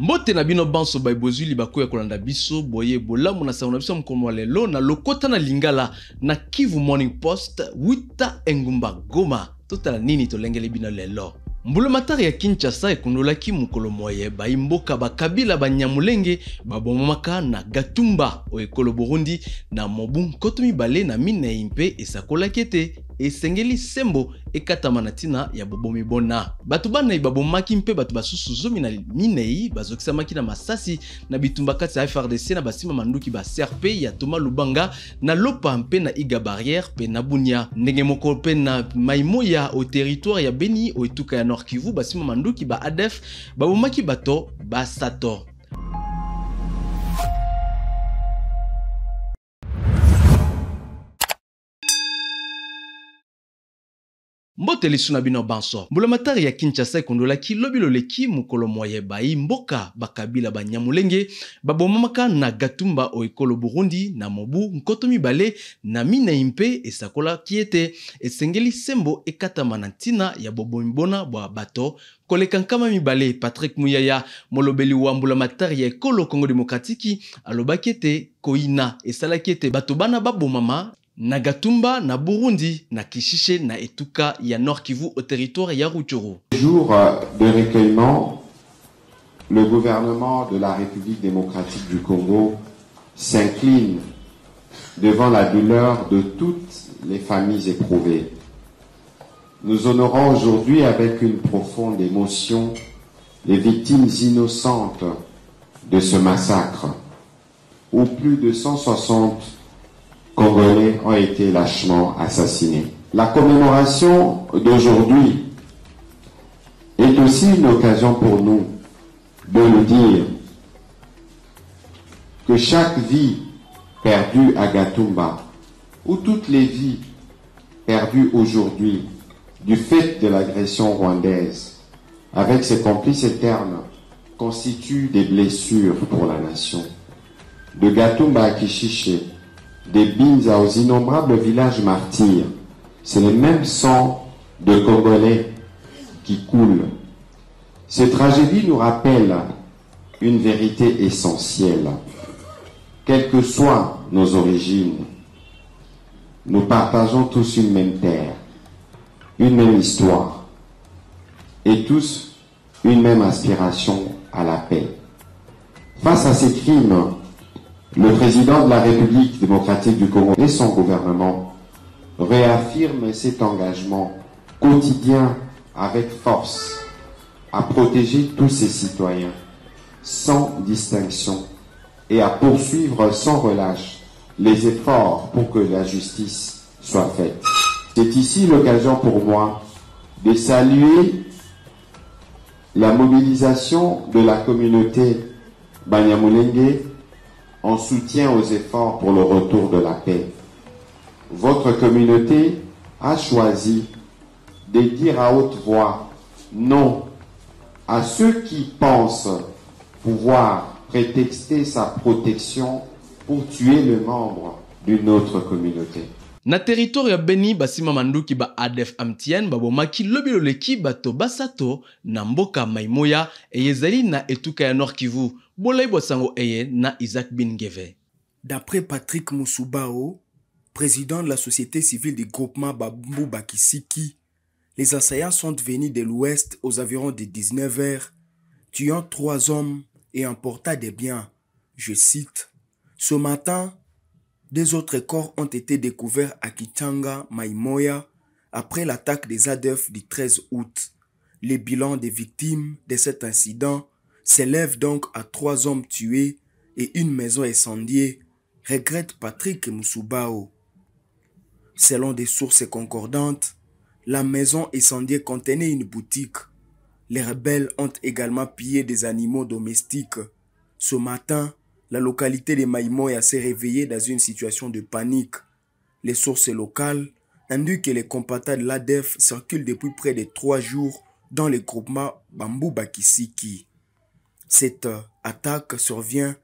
Mbote na bino banso baibozu libako ya kolanda biso boye bolamu na sauna biso mkono lelo na lokota na Lingala na Kivu Morning Post wita engumba Goma totala nini tolengele bino lelo. Mbulamatari ya Kinshasa ekundolaki mukolo moye baimboka bakabila banyamulenge babomamaka na Gatumba o ekolo Burundi na mobu nkoto mibale na minei mpe esakolaki ete esengeli sembo ekatama na tina ya bobomi bona. Batu bana ibabomaki mpe batu basusu zomi na minei bazokisamaki na masasi na bitumba kati ya FRDC na basima manduki ba CRP ya Thomas Lubanga na Lopa mpe na Iga Barrière mpe na Bunia. Ndenge moko mpe na Maimoya au territoire ya Beni o etuka ya Nord Kivu basima manduki ba ADF babomaki bato basato. Mbote lisuna bino banso. Mbulamatari ya Kinshasa ekundolaki lobilo leki mukolo moye bai mboka bakabila banyamulenge babomamaka na Gatumba o ekolo Burundi na mobu nkoto mibale na minei mpe esakolaki ete esengeli sembo ekatama na ntina ya bobomi bona bwa bato koleka nkama mibale. Patrick Muyaya molobeli wa mbulamatari ya ekolo Congo Demokratiki alobaki ete koina esalaki ete bato bana babomama na Gatumba, na Burundi, na Kishishe, na Etuka, ya Nord Kivu au territoire ya Rutshuru. Jour de recueillement, le gouvernement de la République démocratique du Congo s'incline devant la douleur de toutes les familles éprouvées. Nous honorons aujourd'hui avec une profonde émotion les victimes innocentes de ce massacre, où plus de 160 Congolais ont été lâchement assassinés. La commémoration d'aujourd'hui est aussi une occasion pour nous de nous dire que chaque vie perdue à Gatumba, ou toutes les vies perdues aujourd'hui du fait de l'agression rwandaise, avec ses complices éternes, constituent des blessures pour la nation. De Gatumba à Kishishe, des Binza aux innombrables villages martyrs, c'est le même sang de Congolais qui coule. Ces tragédies nous rappellent une vérité essentielle. Quelles que soient nos origines, nous partageons tous une même terre, une même histoire, et tous une même aspiration à la paix. Face à ces crimes, le président de la République démocratique du Congo et son gouvernement réaffirment cet engagement quotidien avec force à protéger tous ses citoyens sans distinction et à poursuivre sans relâche les efforts pour que la justice soit faite. C'est ici l'occasion pour moi de saluer la mobilisation de la communauté Banyamulenge en soutien aux efforts pour le retour de la paix. Votre communauté a choisi de dire à haute voix non à ceux qui pensent pouvoir prétexter sa protection pour tuer le membre d'une autre communauté. Na territoire ya Beni basima manduki ba ADF Amtien babomaki lobilo leki bato basato na mboka Maimoya eyezali na Etuka ya Nord Kivu. Na Isaac Bingeve. D'après Patrick Musubao, président de la société civile du groupement Bambou Bakisiki, les assaillants sont venus de l'ouest aux environs de 19 h, tuant 3 hommes et emportant des biens. Je cite, « Ce matin, 2 autres corps ont été découverts à Kichanga, Maimoya, après l'attaque des ADF du 13 août. Les bilans des victimes de cet incident s'élève donc à 3 hommes tués et une maison incendiée, regrette Patrick Musubao. Selon des sources concordantes, la maison incendiée contenait une boutique. Les rebelles ont également pillé des animaux domestiques. Ce matin, la localité de Maimoya s'est réveillée dans une situation de panique. Les sources locales indiquent que les combattants de l'ADF circulent depuis près de 3 jours dans le groupement Bambou Bakisiki. Cette attaque survient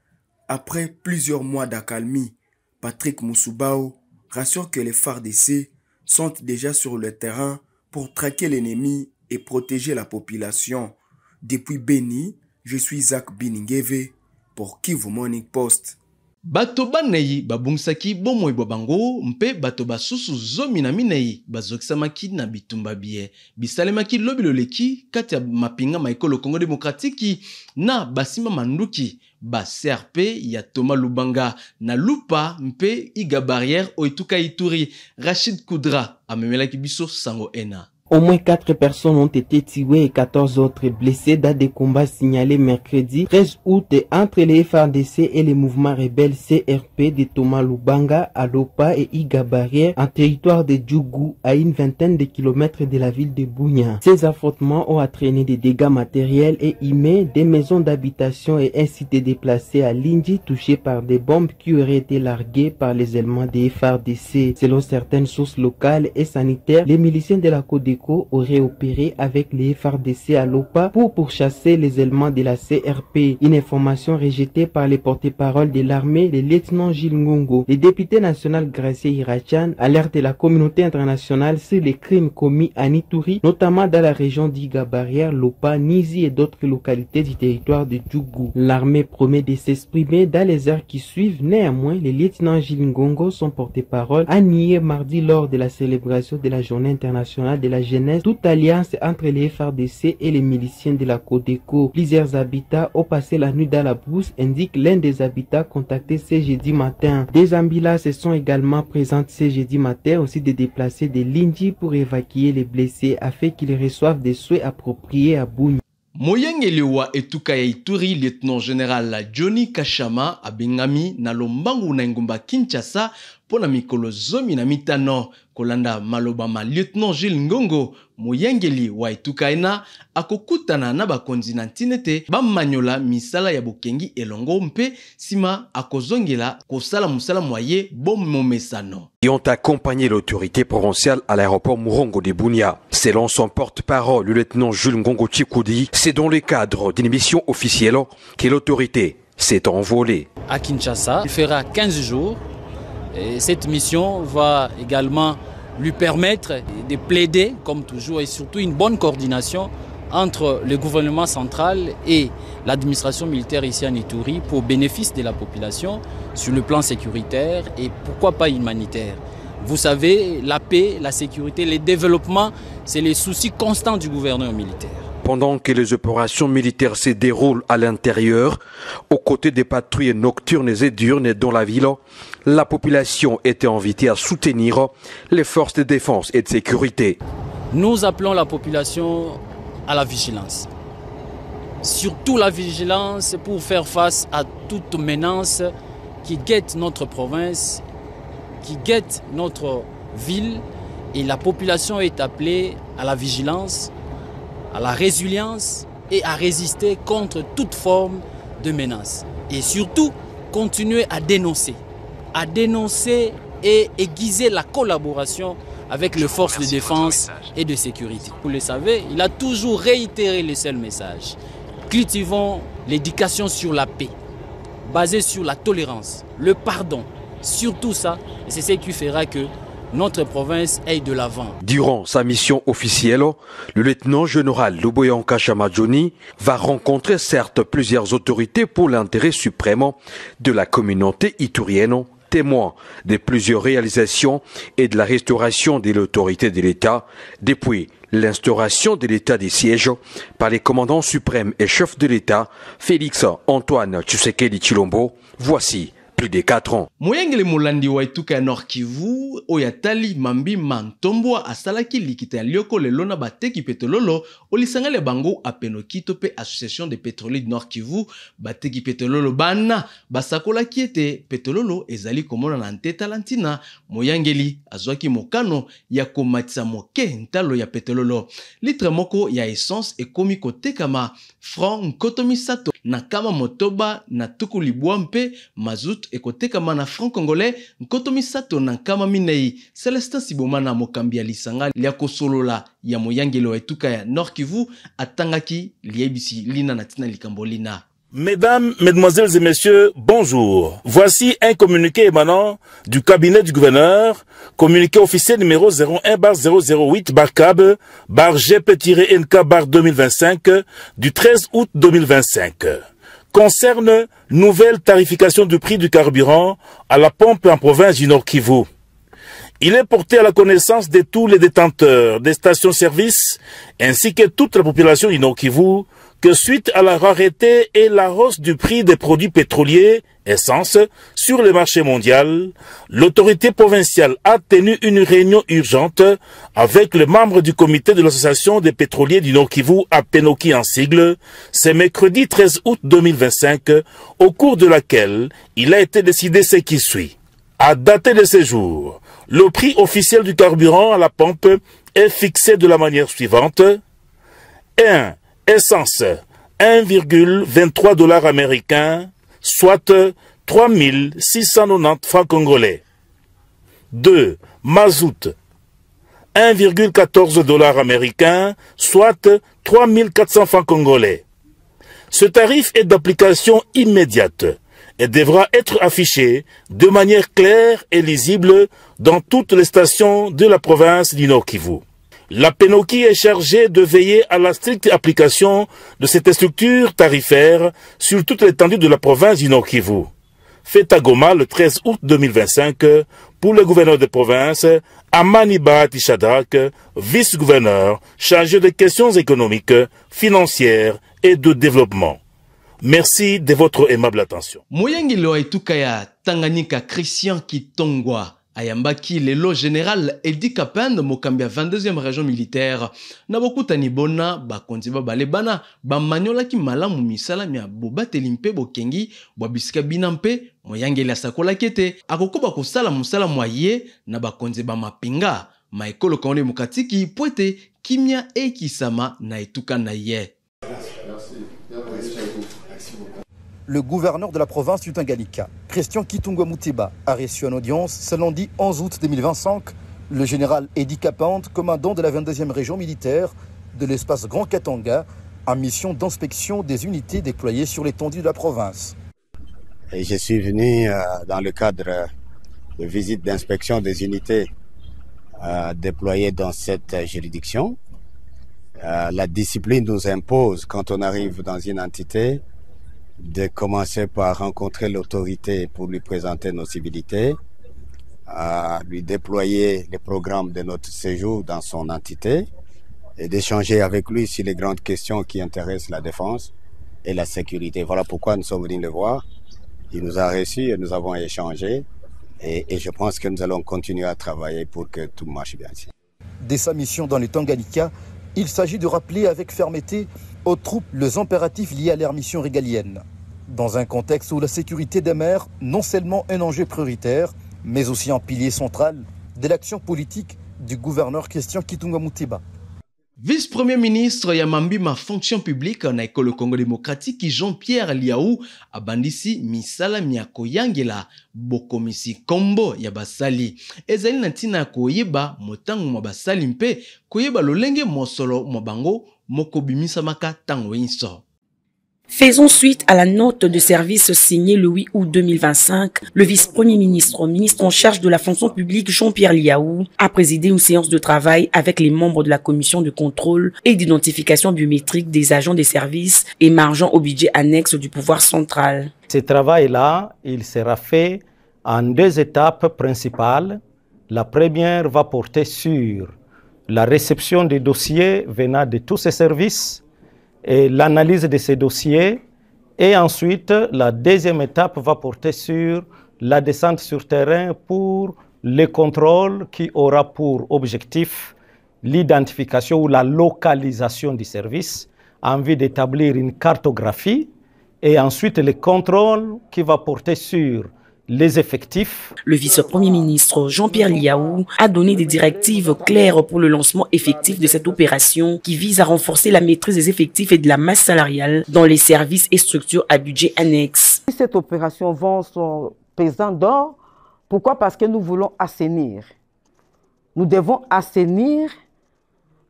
après plusieurs mois d'accalmie. Patrick Musubao rassure que les FARDC sont déjà sur le terrain pour traquer l'ennemi et protéger la population. Depuis Beni, Je suis Isaac Biningeve pour Kivu Morning Post. Bato banei babungsaki bomoi bango mpe bato basusu zomi na minei bazokisamaki na bitumba bie bisalemaki lobilo leki kati ya mapinga maikolo Congo Demokratiki na basima manduki ba CRP ya Thomas Lubanga na lupa mpe iga barrière oituka Ituri. Rachid Koudra amemelaki biso sango ena. Au moins 4 personnes ont été tuées et 14 autres blessées dans des combats signalés mercredi 13 août entre les FARDC et les mouvements rebelles CRP de Thomas Lubanga à Lopa et Iga Barrière en territoire de Djougou à une vingtaine de kilomètres de la ville de Bunia. Ces affrontements ont entraîné des dégâts matériels et humains, des maisons d'habitation et ainsi des déplacés à Lindji touchés par des bombes qui auraient été larguées par les éléments des FARDC. Selon certaines sources locales et sanitaires, les miliciens de la Codeco aurait opéré avec les FARDC à Lopa pour pourchasser les éléments de la CRP. Une information rejetée par les porte-parole de l'armée, le lieutenant Gilles Ngongo. Le député national Gracie Irachan alerte la communauté internationale sur les crimes commis à Ituri, notamment dans la région d'Iga Barrière, Lopa, Nizi et d'autres localités du territoire de Djougou. L'armée promet de s'exprimer dans les heures qui suivent. Néanmoins, le lieutenant Gilles Ngongo, son porte-parole, a nié mardi lors de la célébration de la journée internationale de la jeunesse toute alliance entre les FARDC et les miliciens de la Codeco. Plusieurs habitats ont passé la nuit dans la brousse, indique l'un des habitats contactés ce jeudi matin. Des ambulances sont également présentes ce jeudi matin, aussi des déplacés de Lindji pour évacuer les blessés afin qu'ils reçoivent des soins appropriés à Bunia. Moyangeli wa etuka ya Ituri, lieutenant général Johnny Kashama abengami na lombangu na ngumba Kinshasa pona mikolo zomi na mitano. Kolanda malobama lieutenant Gilles Ngongo, moyangeli wa etuka ena akokutana na bakonzi na ntinete bamanyola misala ya bokengi elongo mpe sima akozongela kosala musala moye bomomesano. Qui ont accompagné l'autorité provinciale à l'aéroport Murongo de Bunia. Selon son porte-parole, le lieutenant Jules Ngongo Chikoudi, c'est dans le cadre d'une mission officielle que l'autorité s'est envolée. À Kinshasa, il fera 15 jours. Et cette mission va également lui permettre de plaider, comme toujours, et surtout une bonne coordination entre le gouvernement central et l'administration militaire ici en Ituri pour bénéfice de la population sur le plan sécuritaire et pourquoi pas humanitaire. Vous savez, la paix, la sécurité, le développement, c'est les soucis constants du gouvernement militaire. Pendant que les opérations militaires se déroulent à l'intérieur, aux côtés des patrouilles nocturnes et diurnes dans la ville, la population était invitée à soutenir les forces de défense et de sécurité. Nous appelons la population à la vigilance. Surtout la vigilance pour faire face à toute menace qui guette notre province, qui guette notre ville. Et la population est appelée à la vigilance, à la résilience et à résister contre toute forme de menace. Et surtout, continuer à dénoncer et aiguiser la collaboration avec les forces de défense et de sécurité. Vous le savez, il a toujours réitéré le seul message. Cultivons l'éducation sur la paix, basée sur la tolérance, le pardon. Surtout ça, et c'est ce qui fera que notre province aille de l'avant. Durant sa mission officielle, le lieutenant général Luboyanka Chamadjoni va rencontrer certes plusieurs autorités pour l'intérêt suprême de la communauté iturienne, témoin de plusieurs réalisations et de la restauration de l'autorité de l'État depuis l'instauration de l'état des sièges par les commandants suprêmes et chefs de l'État Félix Antoine Tshisekedi Tshilombo. Voici plus de 4 ans. Moyengele molandi wa etuka ya Nord Kivu oyatali mambi mantombwa asalaki likita ya lioko lelo na bateki petrololo olisangale bango apenokito pe association de pétroliers du Nord Kivu bateki petrololo bana basakola kiete petrololo ezali komona na nteta lantina moyangeli azwaki mokano ya komatisa moke ntalo ya petrololo litre moko ya essence ekomi kotekama franc nkotomi sato na kama motoba na tuku libwa mpe mazout ekotekama na franc congolais nkotomi sato na kama minei. Celestin Sibomana mokambi ya lisanga lia kosolola ya moyangelo etuka ya Nord Kivu atangaki liebisi lina na tina likambolina. Mesdames, Mesdemoiselles et Messieurs, bonjour. Voici un communiqué émanant du cabinet du gouverneur, communiqué officiel numéro 01-008-CAB-GP-NK-2025 du 13 août 2025. Concerne nouvelle tarification du prix du carburant à la pompe en province du Nord Kivu. Il est porté à la connaissance de tous les détenteurs des stations-service ainsi que toute la population du Nord Kivu que suite à la rareté et la hausse du prix des produits pétroliers, essence, sur le marché mondial, l'autorité provinciale a tenu une réunion urgente avec les membres du comité de l'association des pétroliers du Nord Kivu, APENOKI en sigle, ce mercredi 13 août 2025, au cours de laquelle il a été décidé ce qui suit. À dater de ce jour, le prix officiel du carburant à la pompe est fixé de la manière suivante. 1. Essence, 1,23 $ américains, soit 3690 francs congolais. 2. Mazout, 1,14 $ américains, soit 3400 francs congolais. Ce tarif est d'application immédiate et devra être affiché de manière claire et lisible dans toutes les stations de la province du Nord Kivu. La PENOKI est chargée de veiller à la stricte application de cette structure tarifaire sur toute l'étendue de la province du Nord Kivu. Fait à Goma le 13 août 2025 pour le gouverneur de province, Amani Bahati Shadrack, vice-gouverneur chargé des questions économiques, financières et de développement. Merci de votre aimable attention. Moyangilo Etukaya Tanganyika Christian Kitongwa ayambaki lelo général Edi Kapende mokambia 22e région militaire na bokutani bona bakonzi babale bana bamanyola ki malamu misala mia bobateli mpe bokengi bwabisika bina mpe moyangeli asakola kete akokoba kosala musala mwaye na bakonzi bamapinga maekolo kaone mukatiki poete kimia ekisama na etuka na ye. Le gouverneur de la province du Tanganyika, Christian Kitungwa Mutiba, a reçu en audience ce lundi 11 août 2025 le général Edi Kapende, commandant de la 22e région militaire de l'espace Grand Katanga, en mission d'inspection des unités déployées sur l'étendue de la province. Et je suis venu dans le cadre de visite d'inspection des unités déployées dans cette juridiction. La discipline nous impose, quand on arrive dans une entité, de commencer par rencontrer l'autorité pour lui présenter nos civilités, lui déployer les programmes de notre séjour dans son entité et d'échanger avec lui sur les grandes questions qui intéressent la défense et la sécurité. Voilà pourquoi nous sommes venus le voir. Il nous a reçus et nous avons échangé et je pense que nous allons continuer à travailler pour que tout marche bien ici. Dès sa mission dans le Tanganyika, il s'agit de rappeler avec fermeté aux troupes les impératifs liés à leur mission régalienne. Dans un contexte où la sécurité des mers, non seulement un enjeu prioritaire, mais aussi un pilier central de l'action politique du gouverneur Christian Kitungwa Mutiba. Vice-premier ministre Yamambi ma fonction publique na école Congo démocratique Jean-Pierre Liaou abandisi misala miako yangela bokomisi kombo ya basali ezali na ntina koyeba motango mwa basali mpe koyeba lolenge mosolo mwa bango mokobimisa maka tango inso. Faisons suite à la note de service signée le 8 août 2025. Le vice-premier ministre, ministre en charge de la fonction publique Jean-Pierre Liaou, a présidé une séance de travail avec les membres de la commission de contrôle et d'identification biométrique des agents des services émargeant au budget annexe du pouvoir central. Ce travail-là, il sera fait en deux étapes principales. La première va porter sur la réception des dossiers venant de tous ces services et l'analyse de ces dossiers. Et ensuite, la deuxième étape va porter sur la descente sur terrain pour le contrôle qui aura pour objectif l'identification ou la localisation du service en vue d'établir une cartographie et ensuite le contrôle qui va porter sur les effectifs. Le vice-premier ministre Jean-Pierre Liaou a donné des directives claires pour le lancement effectif de cette opération qui vise à renforcer la maîtrise des effectifs et de la masse salariale dans les services et structures à budget annexe. Cette opération vend son pesant d'or. Pourquoi? Parce que nous voulons assainir. Nous devons assainir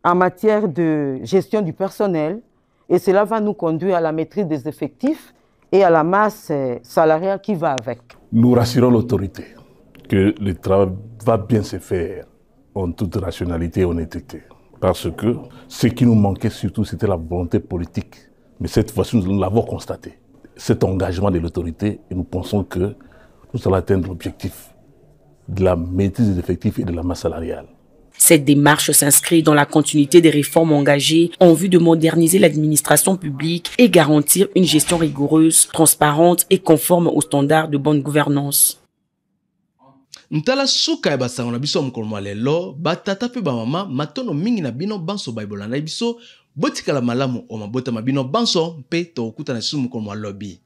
en matière de gestion du personnel et cela va nous conduire à la maîtrise des effectifs et à la masse salariale qui va avec. Nous rassurons l'autorité que le travail va bien se faire en toute rationalité et honnêteté. Parce que ce qui nous manquait surtout, c'était la volonté politique. Mais cette fois-ci, nous l'avons constaté. Cet engagement de l'autorité, et nous pensons que nous allons atteindre l'objectif de la maîtrise des effectifs et de la masse salariale. Cette démarche s'inscrit dans la continuité des réformes engagées en vue de moderniser l'administration publique et garantir une gestion rigoureuse, transparente et conforme aux standards de bonne gouvernance. Ntala suka ya basango na biso mkolmo lelo batata pe bamama matono mingi na bino banso Bible na biso botikala malamu o mabota mabino banso mpe tokuta na sumu mkolmo lobby.